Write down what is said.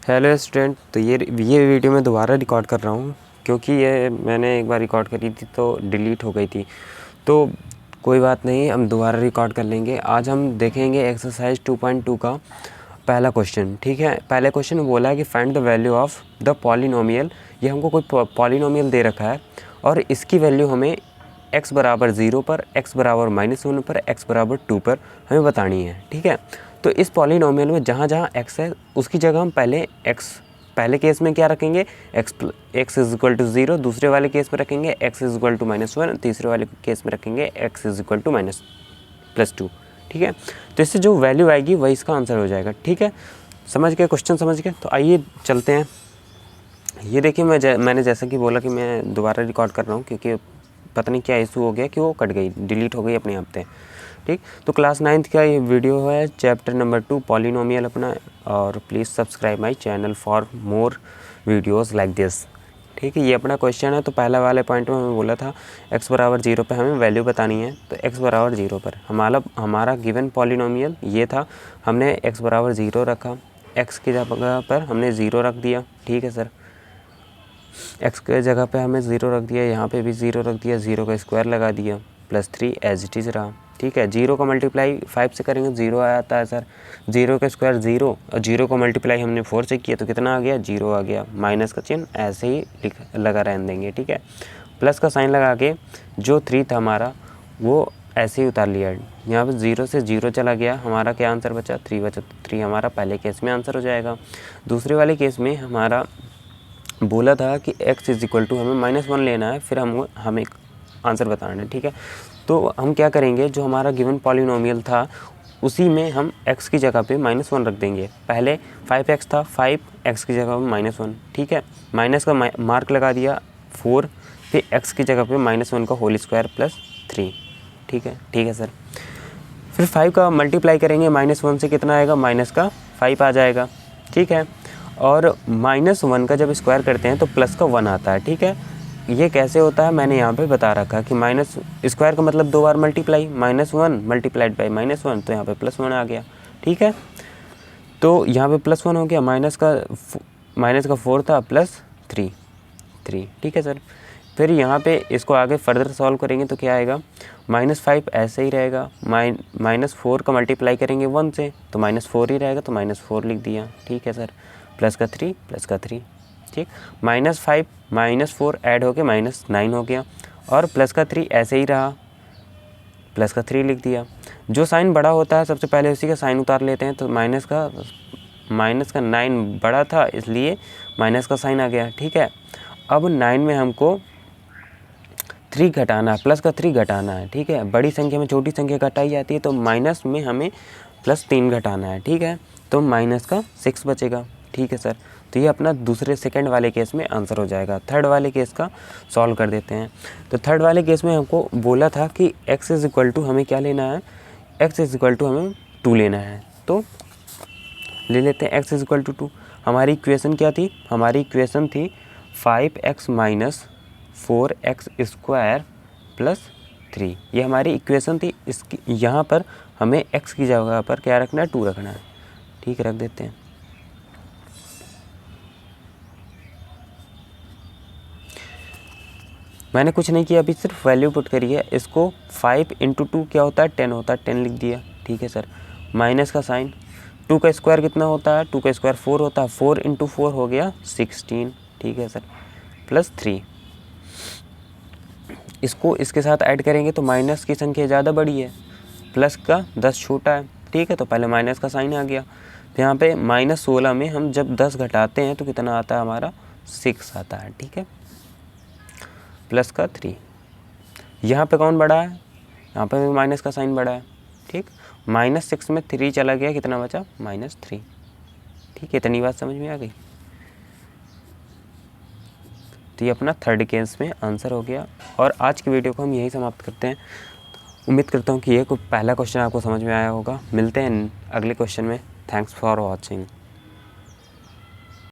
Hello student, तो ये video मैं दोबारा रिकॉर्ड कर रहा हूँ क्योंकि ये मैंने एक बार रिकॉर्ड करी थी तो डिलीट हो गई थी। तो कोई बात नहीं, हम दोबारा रिकॉर्ड कर लेंगे। आज हम देखेंगे एक्सरसाइज 2.2 का पहला क्वेश्चन। ठीक है, पहले क्वेश्चन में बोला है कि find the value of the polynomial. ये हमको कोई पॉलिनोमियल दे रखा है और इसकी वैल्यू हमें x बराबर 0 पर, x बराबर -1 पर, x बराबर 2 पर हमें बतानी है। ठीक है, तो इस पॉलिनोमियल में जहाँ जहाँ x है उसकी जगह हम पहले केस में क्या रखेंगे, x इज इक्वल टू 0, दूसरे वाले केस में रखेंगे x इज इक्वल टू -1, तीसरे वाले केस में रखेंगे x इज इक्वल टू +2। ठीक है, तो इससे जो वैल्यू आएगी वही इसका आंसर हो जाएगा। ठीक है, समझ गए, क्वेश्चन समझ गए। तो आइए चलते हैं। ये देखिए, मैंने जैसा कि बोला कि मैं दोबारा रिकॉर्ड कर रहा हूँ क्योंकि पता नहीं क्या इशू हो गया कि वो कट गई, डिलीट हो गई अपने आप से। ठीक, तो क्लास 9th का ये वीडियो है, चैप्टर नंबर 2 पॉलिनोमियल अपना। और please subscribe my channel for more videos like this. ठीक है, ये अपना क्वेश्चन है। तो पहला वाले पॉइंट में हमें बोला था x बराबर 0 पर हमें वैल्यू बतानी है। तो x बराबर 0 पर हमारा गिवन पॉलिनोमियल ये था, हमने x बराबर 0 रखा, x की जगह पर हमने 0 रख दिया। ठीक है सर, x के जगह पे हमें 0 रख दिया, यहाँ पे भी 0 रख दिया, 0 का स्क्वायर लगा दिया, +3 एज इट इज़ रहा। ठीक है, 0 का मल्टीप्लाई 5 से करेंगे 0 आता है सर, 0 का स्क्वायर 0 और 0 का मल्टीप्लाई हमने 4 से किया तो कितना आ गया, 0 आ गया। माइनस का चिन्ह ऐसे ही लगा रहने देंगे। ठीक है, प्लस का साइन लगा के जो 3 था हमारा वो ऐसे ही उतार लिया। यहाँ पर 0 से 0 चला गया, हमारा क्या आंसर बचा, 3 बचा। 3 हमारा पहले केस में आंसर हो जाएगा। दूसरे वाले केस में हमारा बोला था कि x इज इक्वल टू हमें -1 लेना है, फिर हमें आंसर बताना है। ठीक है, तो हम क्या करेंगे, जो हमारा गिवन पॉलिनोमियल था उसी में हम x की जगह पे -1 रख देंगे। पहले 5x था, 5x की जगह पे -1। ठीक है, माइनस का मार्क लगा दिया 4, फिर x की जगह पे -1 का होल स्क्वायर +3। ठीक है सर, फिर 5 का मल्टीप्लाई करेंगे -1 से, कितना आएगा, -5 आ जाएगा। ठीक है, और -1 का जब स्क्वायर करते हैं तो प्लस का 1 आता है। ठीक है, ये कैसे होता है मैंने यहाँ पे बता रखा कि माइनस स्क्वायर का मतलब 2 बार मल्टीप्लाई, -1 मल्टीप्लाइड बाई -1, तो यहाँ पे +1 आ गया। ठीक है, तो यहाँ पे +1 हो गया, माइनस का 4 था, +3। ठीक है सर, फिर यहाँ पे इसको आगे फर्दर सॉल्व करेंगे तो क्या आएगा, -5 ऐसे ही रहेगा, -4 का मल्टीप्लाई करेंगे 1 से तो -4 ही रहेगा, तो -4 लिख दिया। ठीक है सर, प्लस का 3। ठीक, -5 -4 ऐड होके -9 हो गया, और प्लस का 3 ऐसे ही रहा, प्लस का 3 लिख दिया। जो साइन बड़ा होता है सबसे पहले उसी का साइन उतार लेते हैं, तो माइनस का 9 बड़ा था इसलिए माइनस का साइन आ गया। ठीक है, अब 9 में हमको 3 घटाना है, प्लस का 3 घटाना है। ठीक है, बड़ी संख्या में छोटी संख्या घटाई जाती है, तो माइनस में हमें +3 घटाना है। ठीक है, तो -6 बचेगा। ठीक है सर, तो ये अपना सेकंड वाले केस में आंसर हो जाएगा। थर्ड वाले केस का सॉल्व कर देते हैं। तो थर्ड वाले केस में हमको बोला था कि x इज इक्वल टू हमें क्या लेना है, x इज इक्वल टू हमें 2 लेना है। तो ले लेते हैं x इज इक्वल टू 2। हमारी इक्वेशन क्या थी, हमारी इक्वेशन थी 5x - 4x स्क्वायर +3। ये हमारी इक्वेशन थी। इसकी यहाँ पर हमें x की जगह पर क्या रखना है, 2 रखना है। ठीक है, रख देते हैं। मैंने कुछ नहीं किया, अभी सिर्फ वैल्यू पुट करी है। इसको 5 × 2 क्या होता है, 10 होता है, 10 लिख दिया। ठीक है सर, माइनस का साइन, 2 का स्क्वायर कितना होता है, 2 का स्क्वायर 4 होता है, 4 × 4 हो गया 16। ठीक है सर, +3। इसको इसके साथ ऐड करेंगे तो माइनस की संख्या ज़्यादा बड़ी है, प्लस का 10 छोटा है। ठीक है, तो पहले माइनस का साइन आ गया। तो यहाँ पे -16 में हम जब 10 घटाते हैं तो कितना आता है हमारा, 6 आता है। ठीक है, प्लस का 3। यहाँ पे कौन बड़ा है, यहाँ पे भी माइनस का साइन बड़ा है। ठीक, -6 में 3 चला गया, कितना बचा, -3। ठीक है, इतनी बात समझ में आ गई। तो ये अपना थर्ड केस में आंसर हो गया। और आज की वीडियो को हम यही समाप्त करते हैं। उम्मीद करता हूँ कि ये पहला क्वेश्चन आपको समझ में आया होगा। मिलते हैं अगले क्वेश्चन में। Thanks for watching.